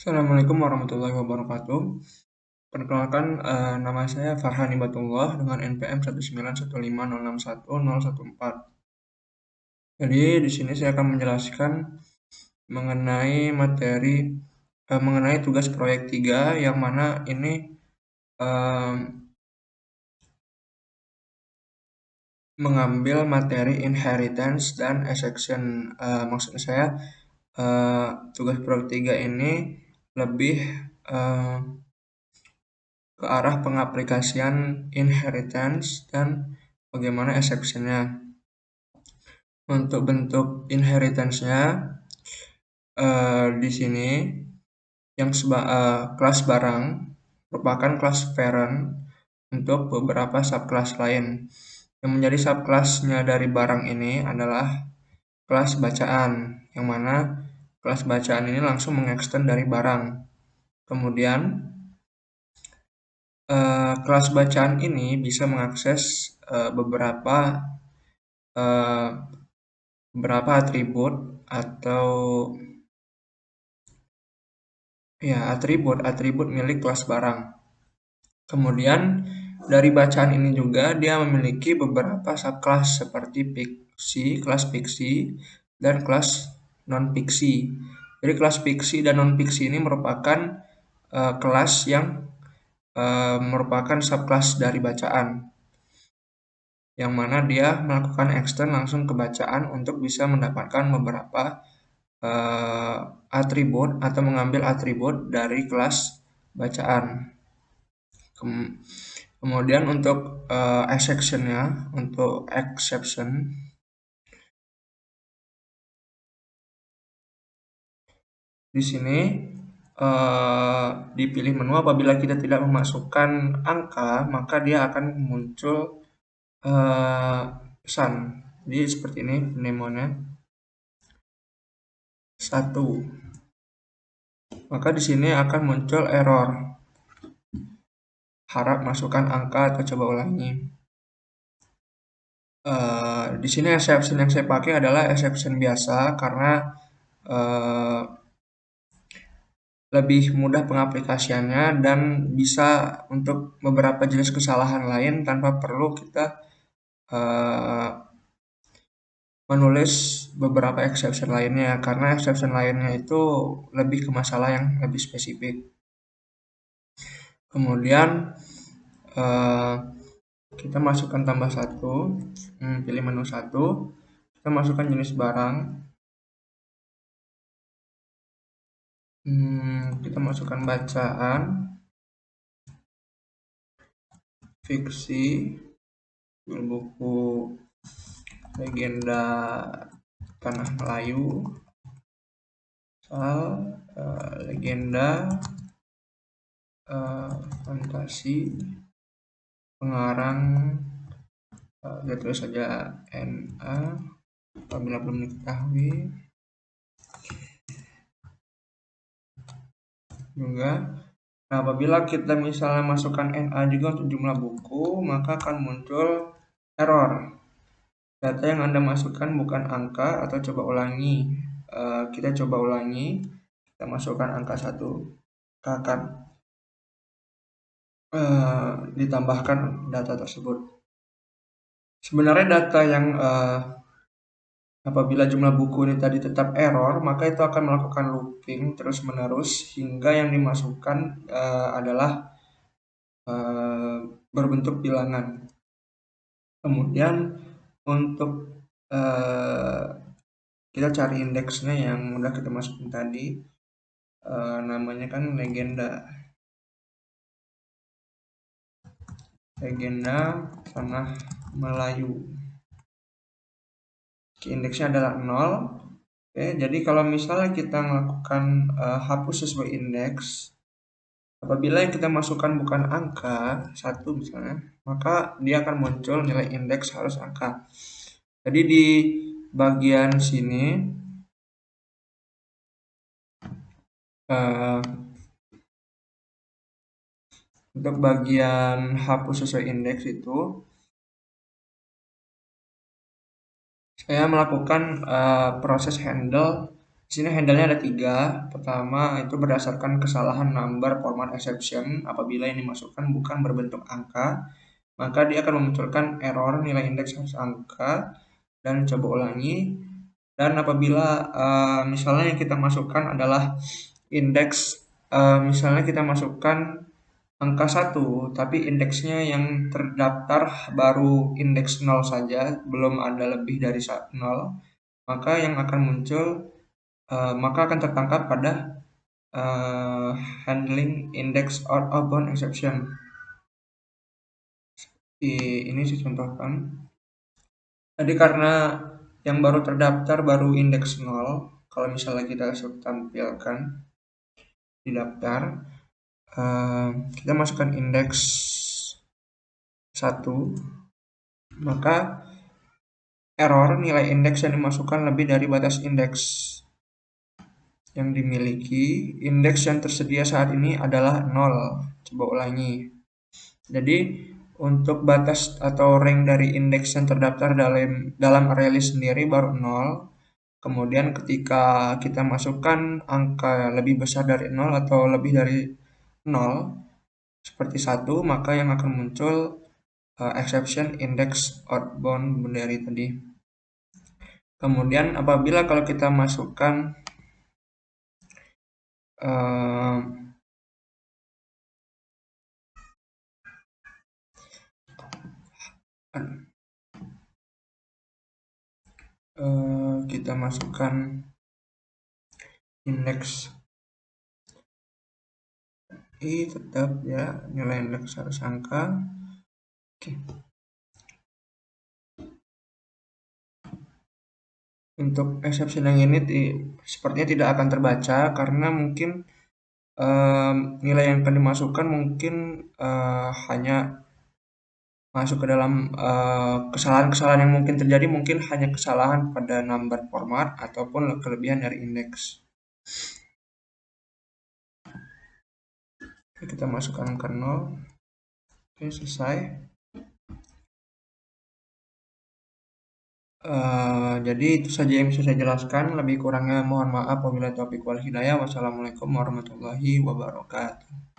Assalamualaikum warahmatullahi wabarakatuh. Perkenalkan, nama saya Farhan Ibatullah dengan NPM 19150610014. Jadi di sini saya akan menjelaskan mengenai tugas proyek 3 yang mana ini em, mengambil materi inheritance dan accession. Maksud saya tugas proyek 3 ini lebih eh, ke arah pengaplikasian inheritance dan bagaimana exception-nya. Untuk bentuk inheritance-nya di sini kelas barang merupakan kelas parent untuk beberapa subkelas lain. Yang menjadi subkelasnya dari barang ini adalah kelas bacaan, yang mana kelas bacaan ini langsung mengextend dari barang. Kemudian kelas bacaan ini bisa mengakses beberapa atribut atau atribut milik kelas barang. Kemudian dari bacaan ini juga dia memiliki beberapa subkelas seperti kelas fiksi, dan kelas non-fiksi. Jadi kelas fiksi dan non-fiksi ini merupakan kelas yang merupakan subkelas dari bacaan, yang mana dia melakukan extend langsung ke bacaan untuk bisa mendapatkan beberapa atribut atau mengambil atribut dari kelas bacaan. Kemudian untuk exception di sini dipilih menu apabila kita tidak memasukkan angka, maka dia akan muncul pesan. Jadi seperti ini mnemonya 1. Maka di sini akan muncul error. Harap masukkan angka atau coba ulangi. Di sini exception yang saya pakai adalah exception biasa karena lebih mudah pengaplikasiannya dan bisa untuk beberapa jenis kesalahan lain tanpa perlu kita menulis beberapa exception lainnya, karena exception lainnya itu lebih ke masalah yang lebih spesifik. Kemudian kita masukkan tambah 1, pilih menu 1, kita masukkan jenis barang, kita masukkan bacaan, fiksi, buku legenda Tanah Melayu, legenda fantasi, pengarang kita tulis saja NA apabila belum diketahui. Juga nah, apabila kita misalnya masukkan NA juga untuk jumlah buku, maka akan muncul error. Data yang Anda masukkan bukan angka, atau coba ulangi. Kita coba ulangi, kita masukkan angka 1, akan ditambahkan data tersebut. Sebenarnya data yang apabila jumlah buku ini tadi tetap error, maka itu akan melakukan looping terus-menerus hingga yang dimasukkan adalah berbentuk bilangan. Kemudian untuk kita cari indeksnya yang udah kita masukin tadi, namanya kan legenda Tanah Melayu. Indeksnya adalah 0. Oke, jadi kalau misalnya kita melakukan hapus sesuai indeks, apabila yang kita masukkan bukan angka 1 misalnya, maka dia akan muncul nilai indeks harus angka. Jadi di bagian sini untuk bagian hapus sesuai indeks itu saya melakukan proses handle Di sini handle-nya ada 3. Pertama itu berdasarkan kesalahan number format exception. Apabila yang dimasukkan bukan berbentuk angka, maka dia akan memunculkan error nilai indeks harus angka dan coba ulangi. Dan apabila misalnya yang kita masukkan adalah indeks, misalnya kita masukkan angka 1, tapi indeksnya yang terdaftar baru indeks 0 saja, belum ada lebih dari 0, maka yang akan muncul maka akan tertangkap pada handling index outbound exception. Ini saya contohkan. Jadi karena yang baru terdaftar baru indeks 0, kalau misalnya kita tampilkan di daftar, kita masukkan indeks 1, maka error nilai indeks yang dimasukkan lebih dari batas indeks yang dimiliki. Indeks yang tersedia saat ini adalah 0. Coba ulangi. Jadi untuk batas atau rank dari indeks yang terdaftar dalam array list sendiri baru 0. Kemudian ketika kita masukkan angka lebih besar dari 0 atau lebih dari 0 seperti 1, maka yang akan muncul exception index outbound dari tadi. Kemudian apabila kalau kita masukkan kita masukkan indeks tetap ya nilai indeks harus angka. Oke. Untuk exception yang ini sepertinya tidak akan terbaca karena mungkin nilai yang akan dimasukkan mungkin hanya masuk ke dalam kesalahan-kesalahan yang mungkin terjadi, mungkin hanya kesalahan pada number format ataupun kelebihan dari indeks. Kita masukkan angka 0. Oke, selesai. Jadi itu saja yang bisa saya jelaskan. Lebih kurangnya mohon maaf. Wabillahi taufiq wal hidayah. Wassalamualaikum warahmatullahi wabarakatuh.